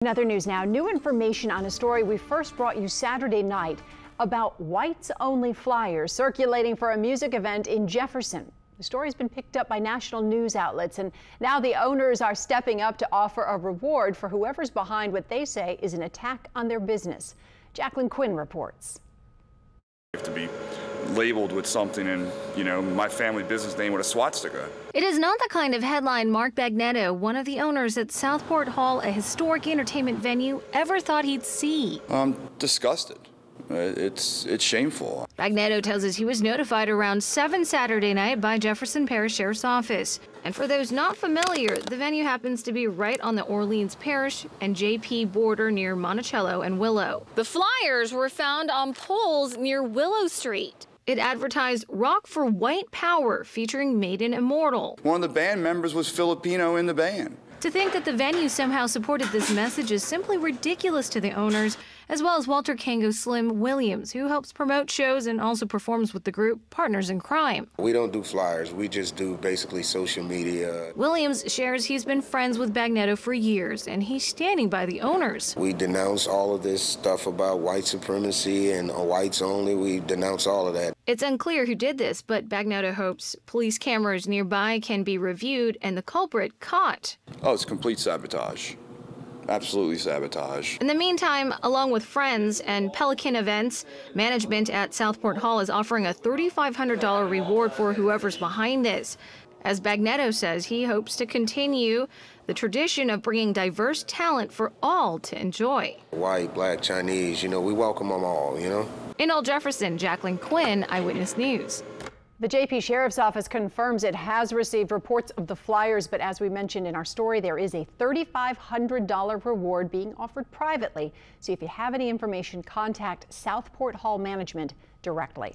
In other news now, new information on a story we first brought you Saturday night about whites-only flyers circulating for a music event in Jefferson. The story's been picked up by national news outlets, and now the owners are stepping up to offer a reward for whoever's behind what they say is an attack on their business. Jacqueline Quinn reports. You have to be labeled with something and, my family business name with a swastika. It is not the kind of headline Mark Bagnetto, one of the owners at Southport Hall, a historic entertainment venue, ever thought he'd see. I'm disgusted. It's shameful. Bagnetto tells us he was notified around 7 Saturday night by Jefferson Parish Sheriff's Office. And for those not familiar, the venue happens to be right on the Orleans Parish and JP border near Monticello and Willow. The flyers were found on poles near Willow Street. It advertised Rock for White Power featuring Maiden Immortal. One of the band members was Filipino in the band. To think that the venue somehow supported this message is simply ridiculous to the owners, as well as Walter Kango Slim Williams, who helps promote shows and also performs with the group Partners in Crime. We don't do flyers, we just do basically social media. Williams shares he's been friends with Bagnetto for years, and he's standing by the owners. We denounce all of this stuff about white supremacy and whites only. We denounce all of that. It's unclear who did this, but Bagnetto hopes police cameras nearby can be reviewed and the culprit caught. Oh, it's complete sabotage. Absolutely sabotage. In the meantime, along with friends and Pelican Events, management at Southport Hall is offering a $3,500 reward for whoever's behind this. As Bagnetto says, he hopes to continue the tradition of bringing diverse talent for all to enjoy. White, black, Chinese, we welcome them all, In Old Jefferson, Jacqueline Quinn, Eyewitness News. The JP Sheriff's Office confirms it has received reports of the flyers, but as we mentioned in our story, there is a $3,500 reward being offered privately. So if you have any information, contact Southport Hall Management directly.